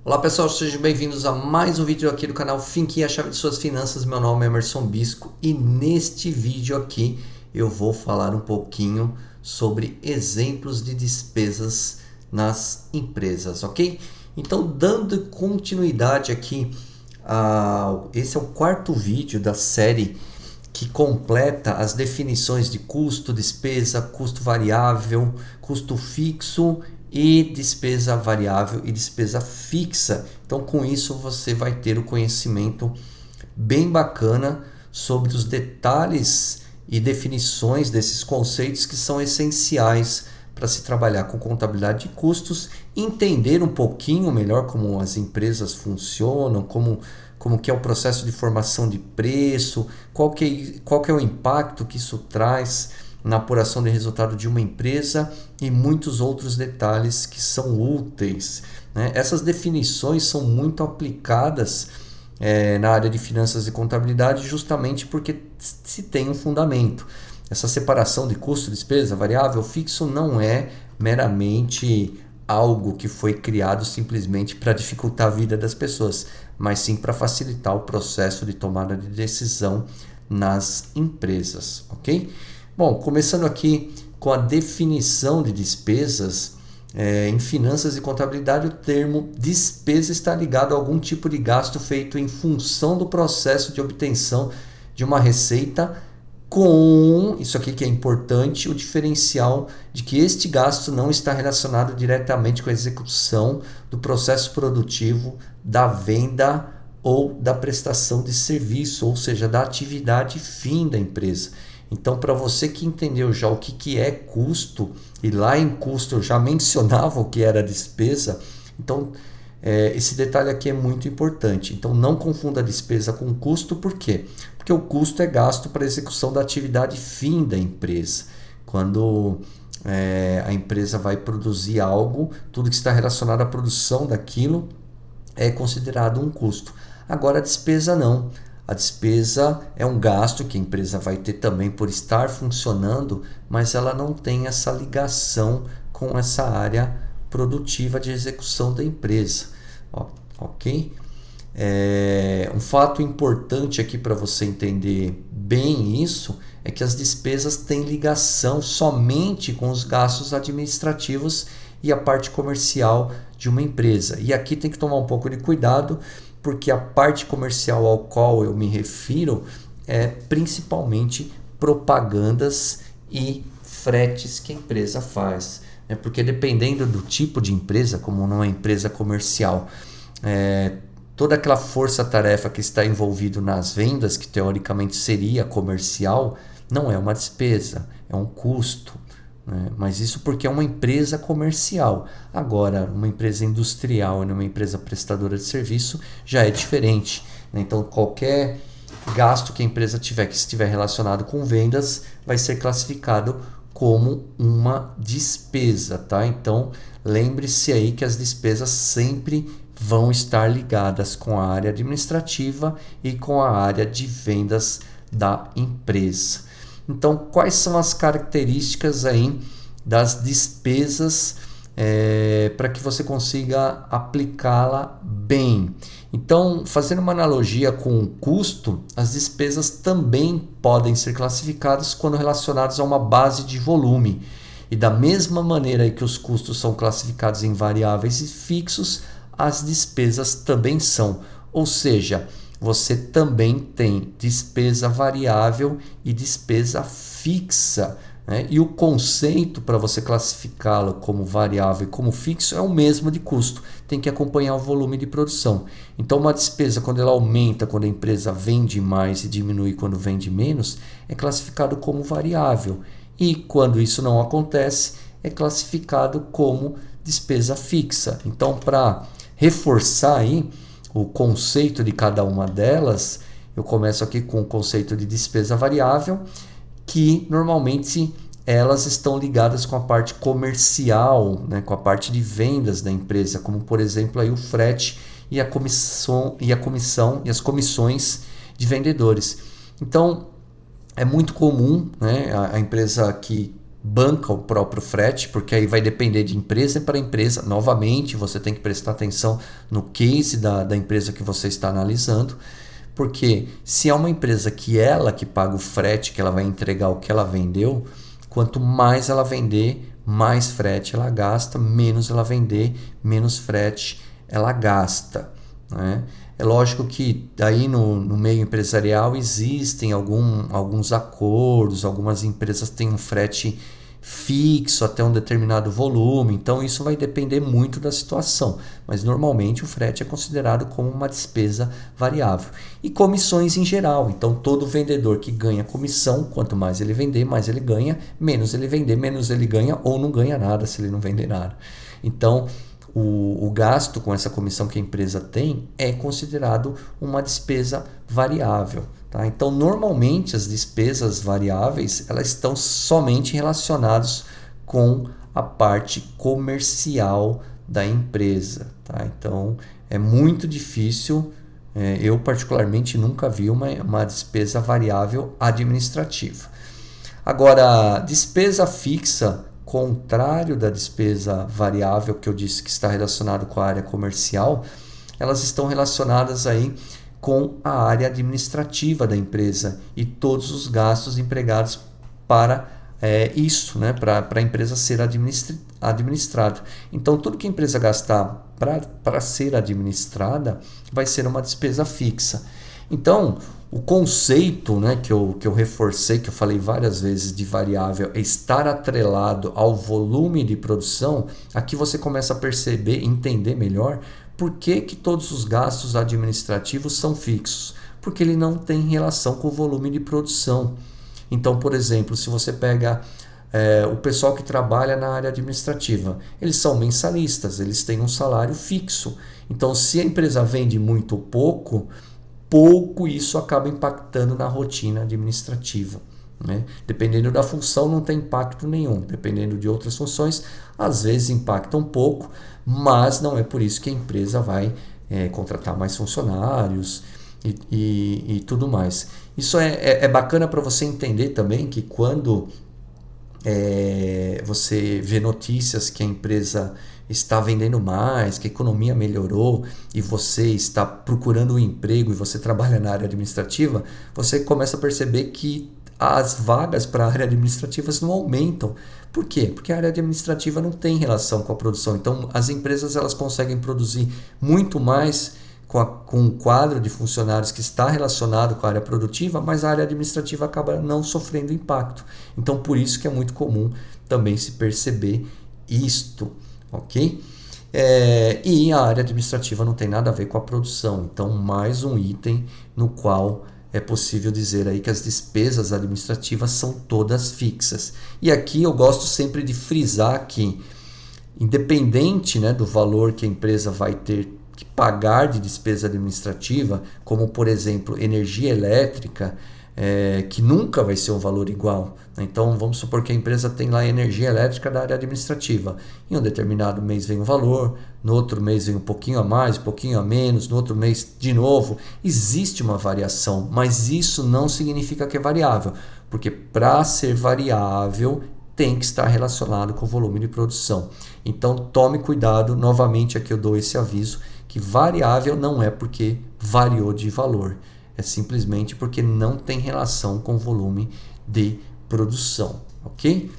Olá pessoal, sejam bem-vindos a mais um vídeo aqui do canal Finque, a chave de suas finanças. Meu nome é Emerson Bisco e neste vídeo aqui eu vou falar um pouquinho sobre exemplos de despesas nas empresas, ok? Então, dando continuidade aqui, esse é o quarto vídeo da série que completa as definições de custo, despesa, custo variável, custo fixo e despesa variável e despesa fixa. Então, com isso você vai ter o conhecimento bem bacana sobre os detalhes e definições desses conceitos que são essenciais para se trabalhar com contabilidade de custos, entender um pouquinho melhor como as empresas funcionam, como que é o processo de formação de preço, qual que é o impacto que isso traz na apuração de resultado de uma empresa e muitos outros detalhes que são úteis, né? Essas definições são muito aplicadas na área de finanças e contabilidade justamente porque se tem um fundamento. Essa separação de custo, despesa, variável, fixo não é meramente algo que foi criado simplesmente para dificultar a vida das pessoas, mas sim para facilitar o processo de tomada de decisão nas empresas, ok? Bom, começando aqui com a definição de despesas, em finanças e contabilidade, o termo despesa está ligado a algum tipo de gasto feito em função do processo de obtenção de uma receita, com, isso aqui que é importante, o diferencial de que este gasto não está relacionado diretamente com a execução do processo produtivo, da venda ou da prestação de serviço, ou seja, da atividade fim da empresa. Então, para você que entendeu já o que é custo, e lá em custo eu já mencionava o que era despesa, então esse detalhe aqui é muito importante. Então, não confunda a despesa com custo, por quê? Porque o custo é gasto para a execução da atividade fim da empresa. Quando a empresa vai produzir algo, tudo que está relacionado à produção daquilo é considerado um custo. Agora, a despesa não. A despesa é um gasto que a empresa vai ter também por estar funcionando, mas ela não tem essa ligação com essa área produtiva de execução da empresa. Ok? Um fato importante aqui para você entender bem isso é que as despesas têm ligação somente com os gastos administrativos e a parte comercial de uma empresa. E aqui tem que tomar um pouco de cuidado, porque a parte comercial ao qual eu me refiro é principalmente propagandas e fretes que a empresa faz. Porque dependendo do tipo de empresa, como numa empresa comercial, toda aquela força-tarefa que está envolvido nas vendas, que teoricamente seria comercial, não é uma despesa, é um custo. Mas isso porque é uma empresa comercial. Agora, uma empresa industrial e uma empresa prestadora de serviço já é diferente. Então, qualquer gasto que a empresa tiver que estiver relacionado com vendas vai ser classificado como uma despesa, tá? Então, lembre-se aí que as despesas sempre vão estar ligadas com a área administrativa e com a área de vendas da empresa. Então, quais são as características aí das despesas para que você consiga aplicá-la bem? Então, fazendo uma analogia com o custo, as despesas também podem ser classificadas quando relacionadas a uma base de volume. E da mesma maneira que os custos são classificados em variáveis e fixos, as despesas também são. Ou seja, você também tem despesa variável e despesa fixa, né? E o conceito para você classificá-lo como variável e como fixo é o mesmo de custo. Tem que acompanhar o volume de produção. Então, uma despesa, quando ela aumenta, quando a empresa vende mais e diminui quando vende menos, é classificado como variável. E quando isso não acontece, é classificado como despesa fixa. Então, para reforçar aí o conceito de cada uma delas, eu começo aqui com o conceito de despesa variável, que normalmente elas estão ligadas com a parte comercial, né, com a parte de vendas da empresa, como por exemplo aí o frete e a comissão e as comissões de vendedores. Então é muito comum, né, a empresa que banca o próprio frete, porque aí vai depender de empresa para empresa. Novamente, você tem que prestar atenção no case da empresa que você está analisando, porque se é uma empresa que ela que paga o frete, que ela vai entregar o que ela vendeu, quanto mais ela vender, mais frete ela gasta, menos ela vender, menos frete ela gasta, né? É lógico que aí no meio empresarial existem alguns acordos, algumas empresas têm um frete fixo até um determinado volume, então isso vai depender muito da situação, mas normalmente o frete é considerado como uma despesa variável. E comissões em geral, então todo vendedor que ganha comissão, quanto mais ele vender, mais ele ganha, menos ele vender, menos ele ganha ou não ganha nada se ele não vender nada. Então o gasto com essa comissão que a empresa tem é considerado uma despesa variável. Tá? Então, normalmente, as despesas variáveis elas estão somente relacionadas com a parte comercial da empresa. Tá? Então, é muito difícil, eu particularmente nunca vi uma despesa variável administrativa. Agora, despesa fixa, contrário da despesa variável que eu disse que está relacionado com a área comercial, elas estão relacionadas aí com a área administrativa da empresa e todos os gastos empregados para isso, né, para a empresa ser administrada. Então, tudo que a empresa gastar para ser administrada vai ser uma despesa fixa. Então, o conceito, né, que eu reforcei, que eu falei várias vezes de variável, é estar atrelado ao volume de produção. Aqui você começa a perceber, entender melhor por que todos os gastos administrativos são fixos. Porque ele não tem relação com o volume de produção. Então, por exemplo, se você pega o pessoal que trabalha na área administrativa, eles são mensalistas, eles têm um salário fixo. Então, se a empresa vende muito ou pouco isso acaba impactando na rotina administrativa. Né? Dependendo da função, não tem impacto nenhum. Dependendo de outras funções, às vezes impacta um pouco, mas não é por isso que a empresa vai contratar mais funcionários e tudo mais. Isso é bacana para você entender também que quando você vê notícias que a empresa está vendendo mais, que a economia melhorou e você está procurando um emprego e você trabalha na área administrativa, você começa a perceber que as vagas para a área administrativa não aumentam. Por quê? Porque a área administrativa não tem relação com a produção. Então, as empresas elas conseguem produzir muito mais com um quadro de funcionários que está relacionado com a área produtiva, mas a área administrativa acaba não sofrendo impacto. Então, por isso que é muito comum também se perceber isto. Ok? E a área administrativa não tem nada a ver com a produção. Então, mais um item no qual é possível dizer aí que as despesas administrativas são todas fixas. E aqui eu gosto sempre de frisar que, independente, né, do valor que a empresa vai ter que pagar de despesa administrativa, como por exemplo energia elétrica, que nunca vai ser um valor igual. Então vamos supor que a empresa tem lá energia elétrica da área administrativa. Em um determinado mês vem um valor, no outro mês vem um pouquinho a mais, um pouquinho a menos, no outro mês de novo. Existe uma variação, mas isso não significa que é variável, porque para ser variável tem que estar relacionado com o volume de produção. Então tome cuidado, novamente aqui eu dou esse aviso, que variável não é porque variou de valor. É simplesmente porque não tem relação com o volume de produção, ok?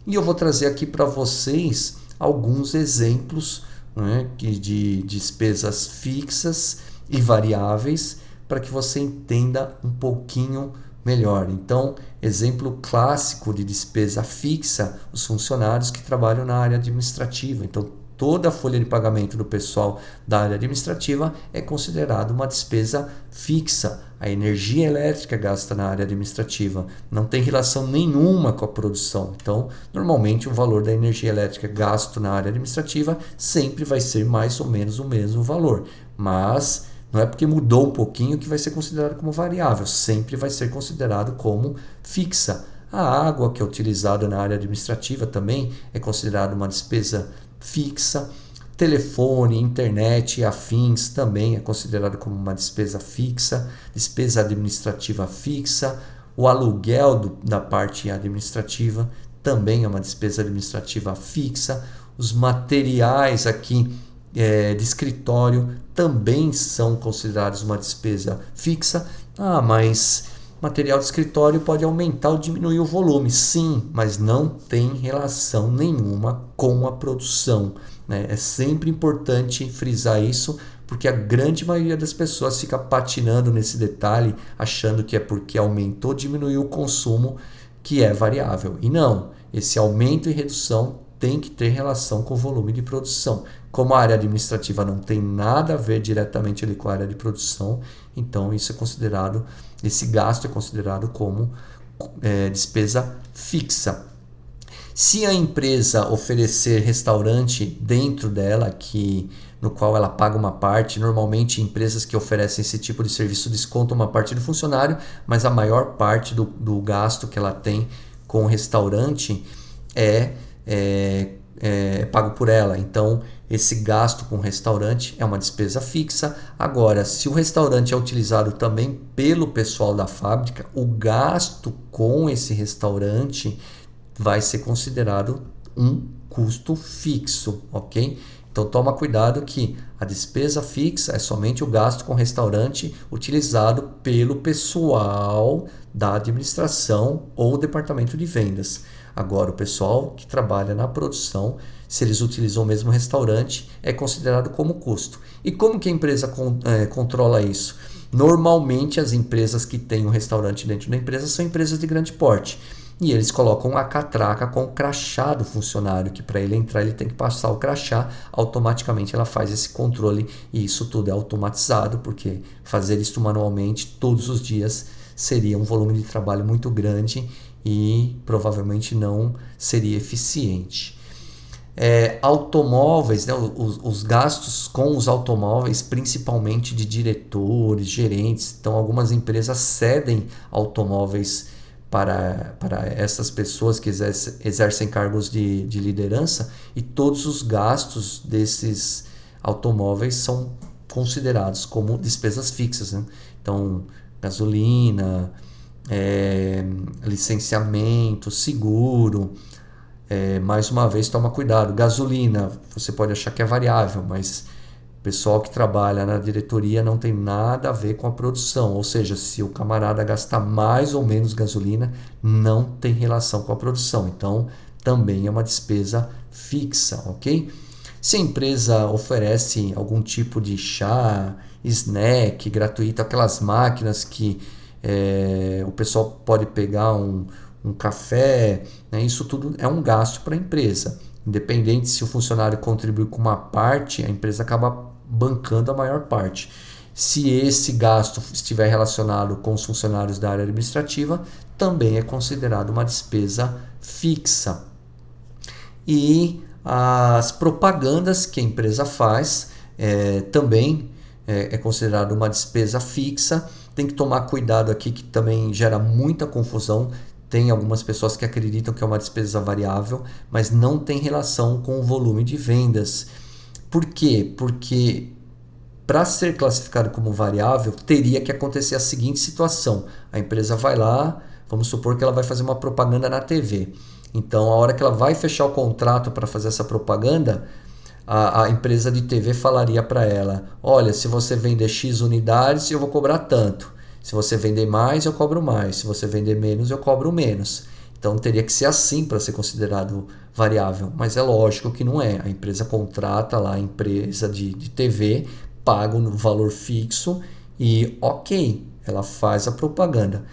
E eu vou trazer aqui para vocês alguns exemplos, né, de despesas fixas e variáveis para que você entenda um pouquinho melhor. Então, exemplo clássico de despesa fixa, os funcionários que trabalham na área administrativa. Então, toda a folha de pagamento do pessoal da área administrativa é considerada uma despesa fixa. A energia elétrica gasta na área administrativa não tem relação nenhuma com a produção. Então, normalmente o valor da energia elétrica gasto na área administrativa sempre vai ser mais ou menos o mesmo valor. Mas não é porque mudou um pouquinho que vai ser considerado como variável. Sempre vai ser considerado como fixa. A água que é utilizada na área administrativa também é considerada uma despesa fixa. Telefone, internet e afins também é considerado como uma despesa fixa, despesa administrativa fixa. O aluguel da parte administrativa também é uma despesa administrativa fixa. Os materiais aqui de escritório também são considerados uma despesa fixa. Mas material de escritório pode aumentar ou diminuir o volume. Sim, mas não tem relação nenhuma com a produção, né? É sempre importante frisar isso, porque a grande maioria das pessoas fica patinando nesse detalhe, achando que é porque aumentou ou diminuiu o consumo que é variável. E não, esse aumento e redução tem que ter relação com o volume de produção. Como a área administrativa não tem nada a ver diretamente ali com a área de produção, então isso é considerado, esse gasto é considerado como despesa fixa. Se a empresa oferecer restaurante dentro dela, no qual ela paga uma parte, normalmente empresas que oferecem esse tipo de serviço descontam uma parte do funcionário, mas a maior parte do gasto que ela tem com o restaurante é pago por ela. Então, esse gasto com o restaurante é uma despesa fixa. Agora, se o restaurante é utilizado também pelo pessoal da fábrica, o gasto com esse restaurante vai ser considerado um custo fixo, ok? Então toma cuidado que a despesa fixa é somente o gasto com restaurante utilizado pelo pessoal da administração ou departamento de vendas. Agora, o pessoal que trabalha na produção, se eles utilizam o mesmo restaurante, é considerado como custo. E como que a empresa controla isso? Normalmente as empresas que têm um restaurante dentro da empresa são empresas de grande porte. E eles colocam a catraca com o crachá do funcionário, que para ele entrar ele tem que passar o crachá, automaticamente ela faz esse controle e isso tudo é automatizado, porque fazer isso manualmente todos os dias seria um volume de trabalho muito grande e provavelmente não seria eficiente. Automóveis, né, os gastos com os automóveis, principalmente de diretores, gerentes, então algumas empresas cedem automóveis para essas pessoas que exercem cargos de liderança, e todos os gastos desses automóveis são considerados como despesas fixas, né? Então, gasolina, licenciamento, seguro. Mais uma vez, toma cuidado. Gasolina, você pode achar que é variável, mas o pessoal que trabalha na diretoria não tem nada a ver com a produção, ou seja, se o camarada gastar mais ou menos gasolina, não tem relação com a produção, então também é uma despesa fixa, ok? Se a empresa oferece algum tipo de chá, snack gratuito, aquelas máquinas que o pessoal pode pegar um café, né? Isso tudo é um gasto para a empresa. Independente se o funcionário contribui com uma parte, a empresa acaba bancando a maior parte. Se esse gasto estiver relacionado com os funcionários da área administrativa, também é considerado uma despesa fixa. E as propagandas que a empresa faz também é considerado uma despesa fixa. Tem que tomar cuidado aqui, que também gera muita confusão. Tem algumas pessoas que acreditam que é uma despesa variável, mas não tem relação com o volume de vendas. Por quê? Porque para ser classificado como variável, teria que acontecer a seguinte situação. A empresa vai lá, vamos supor que ela vai fazer uma propaganda na TV. Então, a hora que ela vai fechar o contrato para fazer essa propaganda, a empresa de TV falaria para ela: olha, se você vender X unidades, eu vou cobrar tanto. Se você vender mais, eu cobro mais. Se você vender menos, eu cobro menos. Então teria que ser assim para ser considerado variável. Mas é lógico que não é. A empresa contrata lá a empresa de TV, paga um valor fixo e ok, ela faz a propaganda.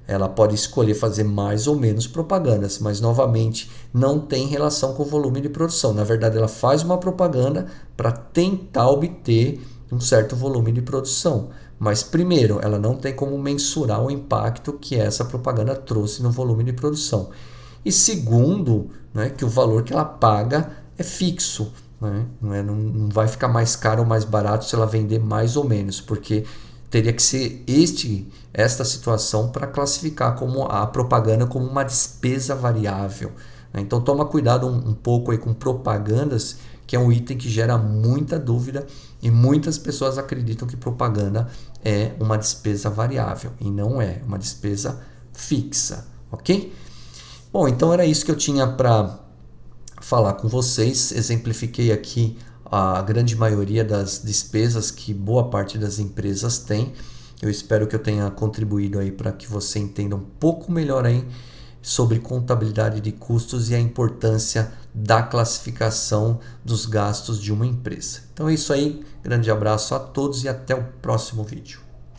Ela pode escolher fazer mais ou menos propagandas, mas novamente não tem relação com o volume de produção. Na verdade, ela faz uma propaganda para tentar obter um certo volume de produção. Mas primeiro, ela não tem como mensurar o impacto que essa propaganda trouxe no volume de produção. E segundo, né, que o valor que ela paga é fixo. Né? Não vai ficar mais caro ou mais barato se ela vender mais ou menos, porque teria que ser esta situação para classificar como a propaganda como uma despesa variável. Né? Então toma cuidado um pouco aí com propagandas, que é um item que gera muita dúvida e muitas pessoas acreditam que propaganda é uma despesa variável e não é uma despesa fixa, ok? Bom, então era isso que eu tinha para falar com vocês. Exemplifiquei aqui a grande maioria das despesas que boa parte das empresas tem. Eu espero que eu tenha contribuído aí para que você entenda um pouco melhor aí sobre contabilidade de custos e a importância da classificação dos gastos de uma empresa. Então é isso aí, grande abraço a todos e até o próximo vídeo.